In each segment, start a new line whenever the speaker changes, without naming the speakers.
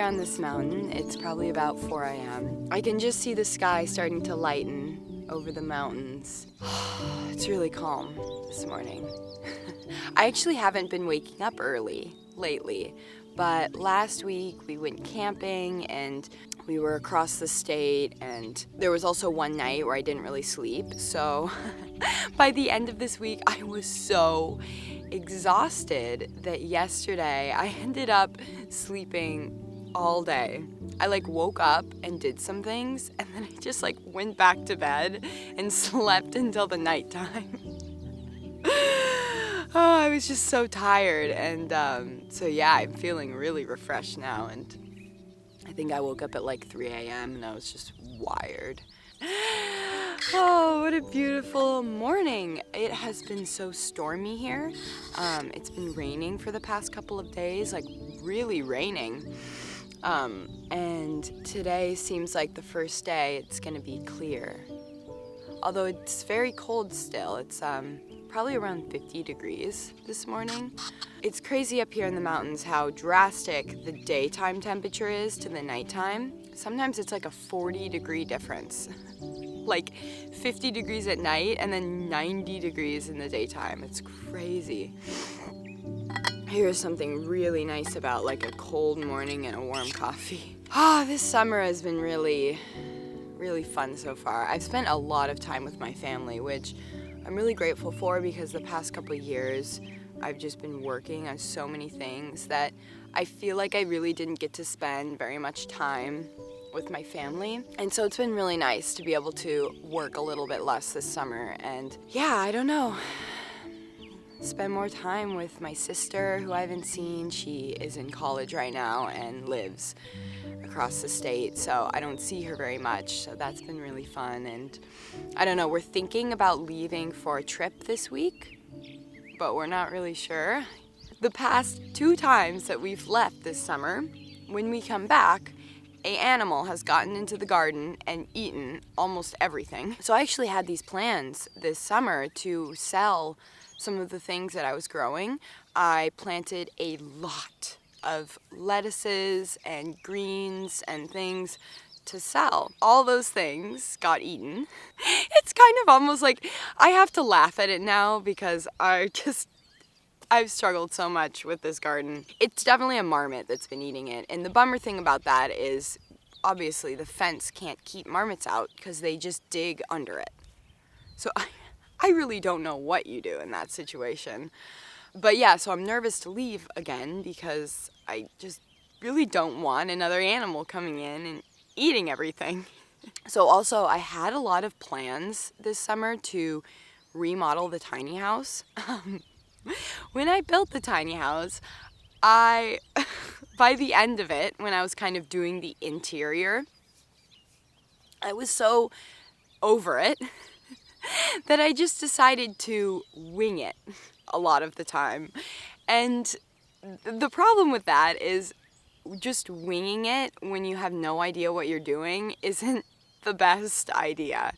here on this mountain. It's probably about 4 a.m. I can just see the sky starting to lighten over the mountains. It's really calm this morning. I actually haven't been waking up early lately, but last week we went camping and we were across the state, and there was also one night where I didn't really sleep. So by the end of this week, I was so exhausted that yesterday I ended up sleeping all day. I woke up and did some things, and then I just went back to bed and slept until the nighttime. Oh, I was just so tired, and so yeah, I'm feeling really refreshed now, and I think I woke up at 3 a.m. and I was just wired. Oh, what a beautiful morning. It has been so stormy here. It's been raining for the past couple of days, really raining. And today seems like the first day it's gonna be clear. Although it's very cold still. It's probably around 50 degrees this morning. It's crazy up here in the mountains how drastic the daytime temperature is to the nighttime. Sometimes it's a 40-degree difference. 50 degrees at night and then 90 degrees in the daytime. It's crazy. Here's something really nice about a cold morning and a warm coffee. This summer has been really fun so far. I've spent a lot of time with my family, which I'm really grateful for, because the past couple of years I've just been working on so many things that I feel like I really didn't get to spend very much time with my family. And so it's been really nice to be able to work a little bit less this summer and I don't know, spend more time with my sister who I haven't seen. She is in college right now and lives across the state, so I don't see her very much, so that's been really fun. And I don't know, we're thinking about leaving for a trip this week, but we're not really sure. The past 2 times that we've left this summer, when we come back, an animal has gotten into the garden and eaten almost everything. So I actually had these plans this summer to sell some of the things that I was growing. I planted a lot of lettuces and greens and things to sell. All those things got eaten. It's kind of almost I have to laugh at it now because I've struggled so much with this garden. It's definitely a marmot that's been eating it. And the bummer thing about that is obviously the fence can't keep marmots out because they just dig under it. So I really don't know what you do in that situation. But yeah, so I'm nervous to leave again because I just really don't want another animal coming in and eating everything. So also I had a lot of plans this summer to remodel the tiny house. When I built the tiny house, by the end of it, when I was kind of doing the interior, I was so over it that I just decided to wing it a lot of the time. And the problem with that is just winging it when you have no idea what you're doing isn't the best idea.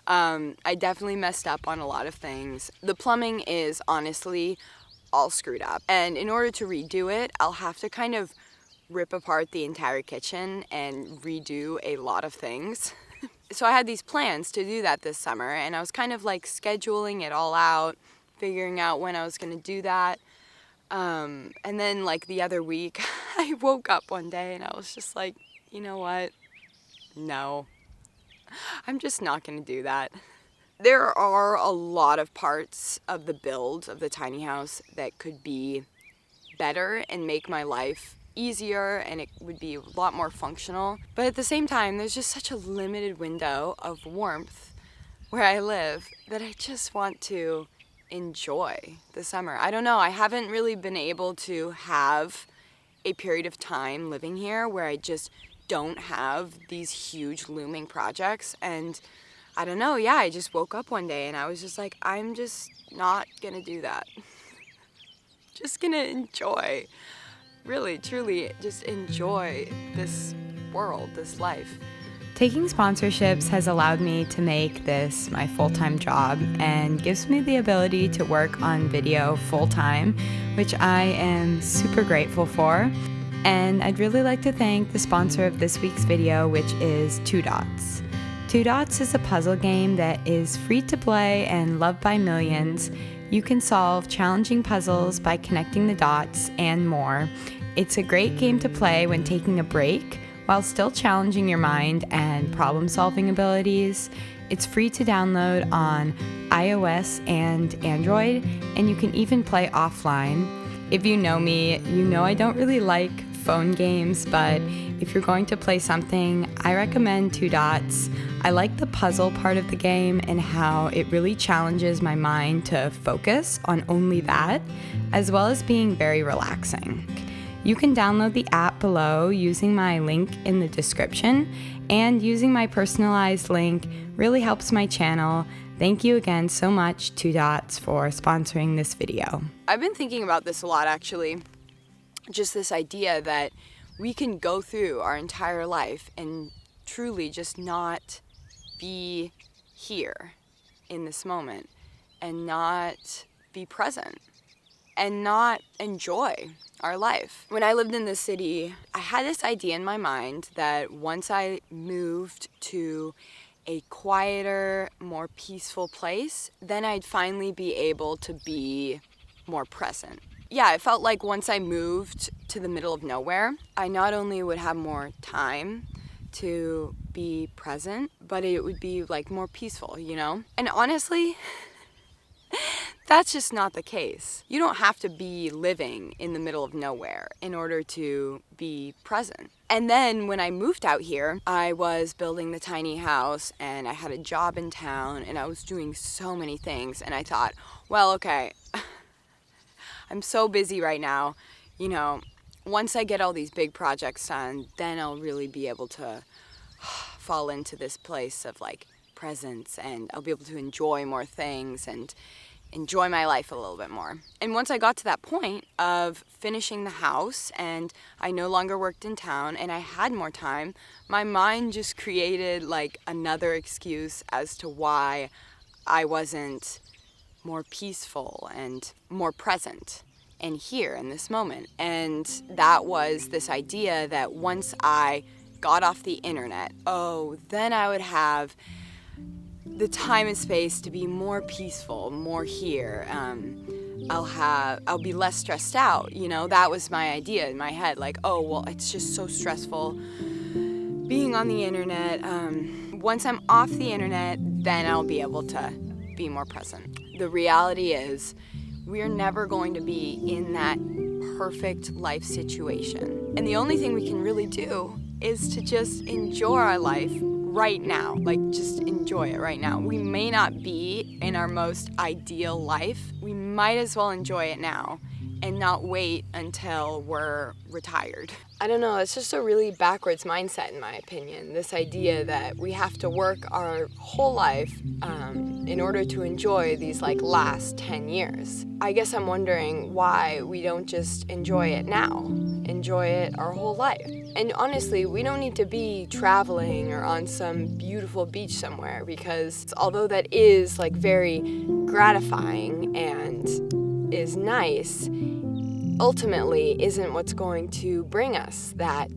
I definitely messed up on a lot of things. The plumbing is honestly all screwed up. And in order to redo it, I'll have to kind of rip apart the entire kitchen and redo a lot of things. So I had these plans to do that this summer, and I was kind of scheduling it all out, figuring out when I was going to do that. And then the other week, I woke up one day and I was just you know what? No. I'm just not going to do that. There are a lot of parts of the build of the tiny house that could be better and make my life easier, and it would be a lot more functional. But at the same time, there's just such a limited window of warmth where I live that I just want to enjoy the summer. I don't know, I haven't really been able to have a period of time living here where I just don't have these huge looming projects. And I don't know, I just woke up one day and I was just I'm just not gonna do that. Just gonna enjoy, really, truly just enjoy this world, this life.
Taking sponsorships has allowed me to make this my full-time job and gives me the ability to work on video full-time, which I am super grateful for. And I'd really like to thank the sponsor of this week's video, which is 2 Dots. 2 Dots is a puzzle game that is free to play and loved by millions. You can solve challenging puzzles by connecting the dots and more. It's a great game to play when taking a break while still challenging your mind and problem-solving abilities. It's free to download on iOS and Android, and you can even play offline. If you know me, you know I don't really like phone games, but if you're going to play something, I recommend 2 Dots. I like the puzzle part of the game and how it really challenges my mind to focus on only that, as well as being very relaxing. You can download the app below using my link in the description, and using my personalized link really helps my channel. Thank you again so much, 2 Dots, for sponsoring this video.
I've been thinking about this a lot, actually. Just this idea that we can go through our entire life and truly just not be here in this moment and not be present and not enjoy our life. When I lived in the city, I had this idea in my mind that once I moved to a quieter, more peaceful place, then I'd finally be able to be more present. Yeah, it felt like once I moved to the middle of nowhere, I not only would have more time to be present, but it would be like more peaceful, you know? And honestly, that's just not the case. You don't have to be living in the middle of nowhere in order to be present. And then when I moved out here, I was building the tiny house and I had a job in town and I was doing so many things, and I thought, well, okay, I'm so busy right now, you know, once I get all these big projects done, then I'll really be able to fall into this place of like presence, and I'll be able to enjoy more things and enjoy my life a little bit more. And once I got to that point of finishing the house and I no longer worked in town and I had more time, my mind just created like another excuse as to why I wasn't more peaceful and more present and here in this moment. And that was this idea that once I got off the internet, then I would have the time and space to be more peaceful, more here. I'll be less stressed out, you know? That was my idea in my head, like, it's just so stressful being on the internet. Once I'm off the internet, then I'll be able to be more present. The reality is, we're never going to be in that perfect life situation. And the only thing we can really do is to just enjoy our life right now. Like, just enjoy it right now. We may not be in our most ideal life. We might as well enjoy it now and not wait until we're retired. I don't know, it's just a really backwards mindset in my opinion. This idea that we have to work our whole life in order to enjoy these like last 10 years. I guess I'm wondering why we don't just enjoy it now, enjoy it our whole life. And honestly, we don't need to be traveling or on some beautiful beach somewhere, because although that is like very gratifying and is nice, ultimately isn't what's going to bring us that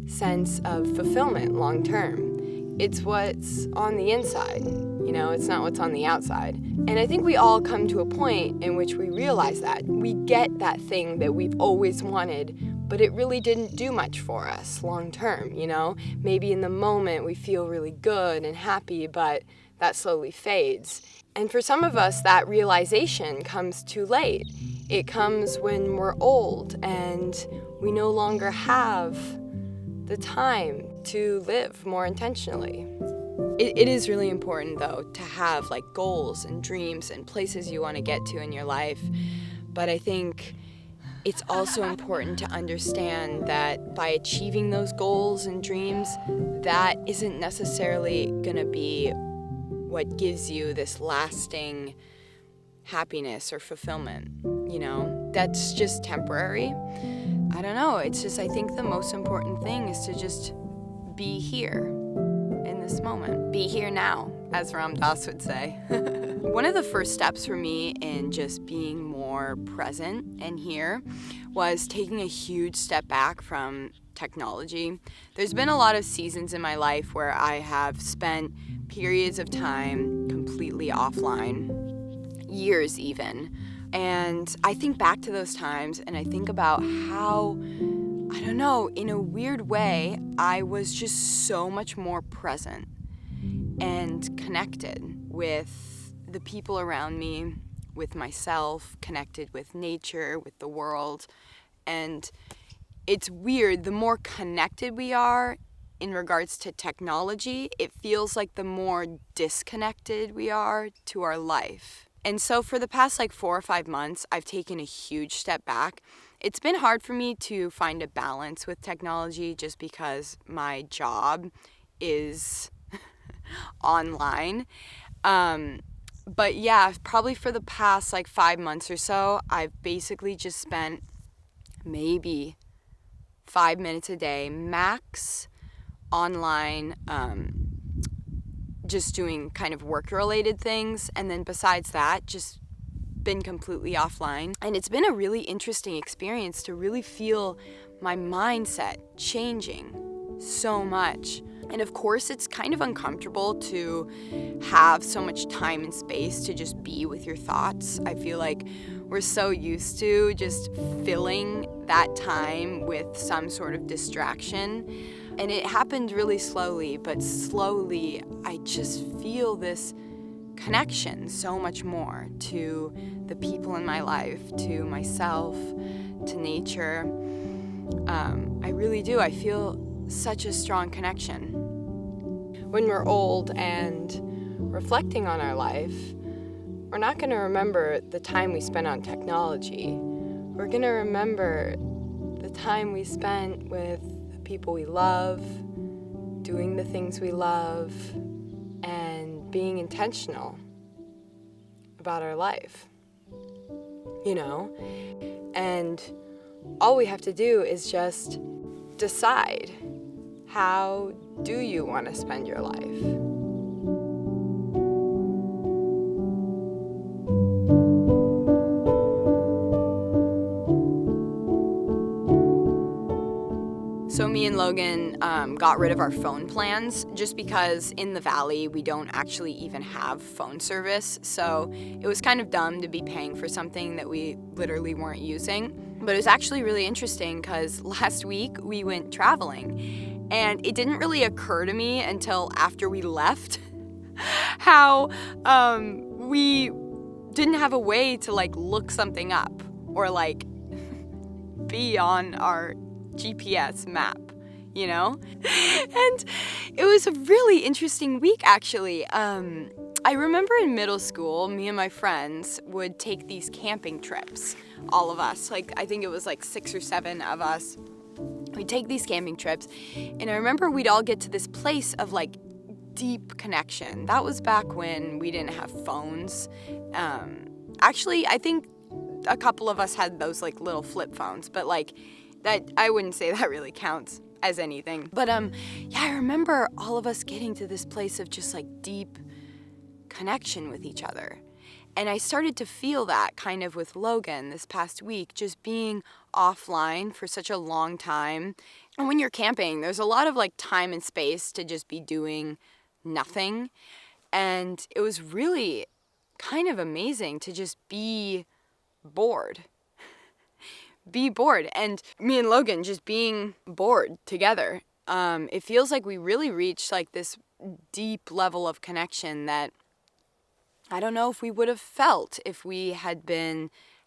sense of fulfillment long term. It's what's on the inside, you know, it's not what's on the outside. And I think we all come to a point in which we realize that. We get that thing that we've always wanted, but it really didn't do much for us long term, you know? Maybe in the moment we feel really good and happy, but that slowly fades. And for some of us, that realization comes too late. It comes when we're old and we no longer have the time to live more intentionally. It is really important, though, to have like goals and dreams and places you want to get to in your life. But I think it's also important to understand that by achieving those goals and dreams, that isn't necessarily going to be what gives you this lasting happiness or fulfillment, you know? That's just temporary. I don't know, it's just, I think the most important thing is to just be here in this moment. Be here now, as Ram Dass would say. One of the first steps for me in just being more more present and here was taking a huge step back from technology. There's been a lot of seasons in my life where I have spent periods of time completely offline, years even. And I think back to those times and I think about how, I don't know, in a weird way, I was just so much more present and connected with the people around me, with myself, connected with nature, with the world. And it's weird, the more connected we are in regards to technology, it feels like the more disconnected we are to our life. And so for the past 4 or 5 months, I've taken a huge step back. It's been hard for me to find a balance with technology just because my job is online. But yeah, probably for the past 5 months or so, I've basically just spent maybe 5 minutes a day max online, just doing kind of work-related things. And then besides that, just been completely offline. And it's been a really interesting experience to really feel my mindset changing so much. And of course, it's kind of uncomfortable to have so much time and space to just be with your thoughts. I feel like we're so used to just filling that time with some sort of distraction. And it happened really slowly, but slowly I just feel this connection so much more to the people in my life, to myself, to nature. I really do. I feel such a strong connection. When we're old and reflecting on our life, we're not going to remember the time we spent on technology. We're going to remember the time we spent with the people we love, doing the things we love, and being intentional about our life, And all we have to do is just decide, how do you want to spend your life? So me and Logan got rid of our phone plans just because in the valley we don't actually even have phone service. So it was kind of dumb to be paying for something that we literally weren't using. But it was actually really interesting because last week we went traveling and it didn't really occur to me until after we left how we didn't have a way to look something up or be on our GPS map, And it was a really interesting week, actually. I remember in middle school, me and my friends would take these camping trips, all of us. I think it was 6 or 7 of us. We'd take these camping trips, and I remember we'd all get to this place of deep connection. That was back when we didn't have phones. Actually, I think a couple of us had those little flip phones, but that, I wouldn't say that really counts as anything. But yeah, I remember all of us getting to this place of just deep connection with each other. And I started to feel that kind of with Logan this past week, just being offline for such a long time. And when you're camping, there's a lot of time and space to just be doing nothing. And it was really kind of amazing to just be bored. And me and Logan just being bored together. It feels like we really reached this deep level of connection that I don't know if we would have felt if we had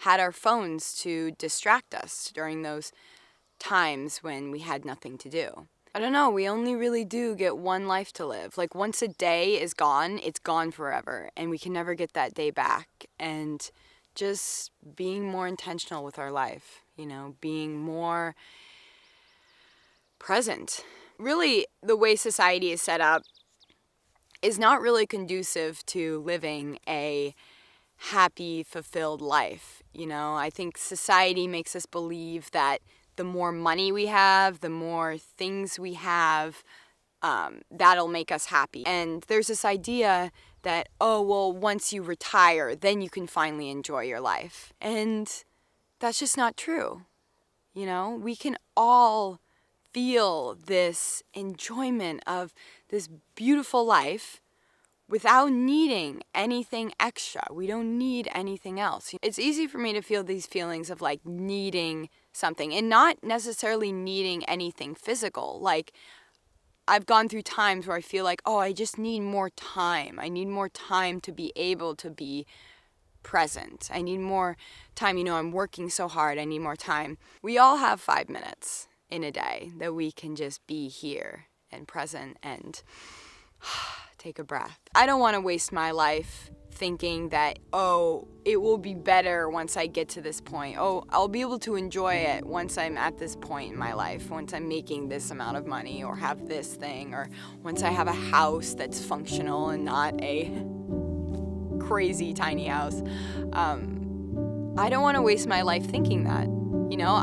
our phones to distract us during those times when we had nothing to do. I don't know, we only really do get one life to live. Once a day is gone, it's gone forever, and we can never get that day back. And just being more intentional with our life, being more present. Really, the way society is set up is not really conducive to living a happy, fulfilled life. I think society makes us believe that the more money we have, the more things we have, that'll make us happy. And there's this idea that, oh, well, once you retire, then you can finally enjoy your life. And that's just not true. You know, we can all feel this enjoyment of this beautiful life without needing anything extra. We don't need anything else. It's easy for me to feel these feelings of like needing something and not necessarily needing anything physical. Like, I've gone through times where I feel like, oh, I just need more time. I need more time to be able to be present. I need more time. You know, I'm working so hard. I need more time. We all have 5 minutes in a day that we can just be here and present and take a breath. I don't want to waste my life thinking that, oh, it will be better once I get to this point. Oh, I'll be able to enjoy it once I'm at this point in my life, once I'm making this amount of money or have this thing, or once I have a house that's functional and not a crazy tiny house. I don't want to waste my life thinking that. You know,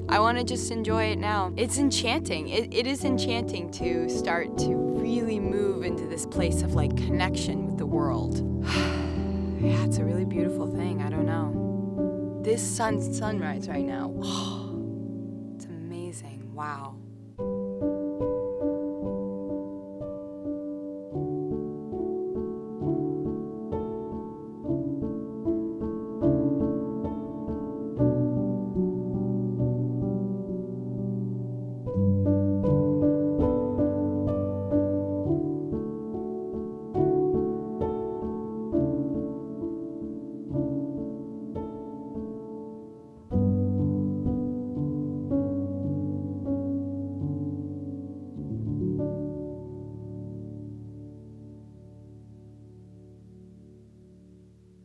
I want to just enjoy it now. It's enchanting. It is enchanting to start to really move into this place of like connection with the world. Yeah, it's a really beautiful thing. I don't know. This sunrise right now, it's amazing. Wow.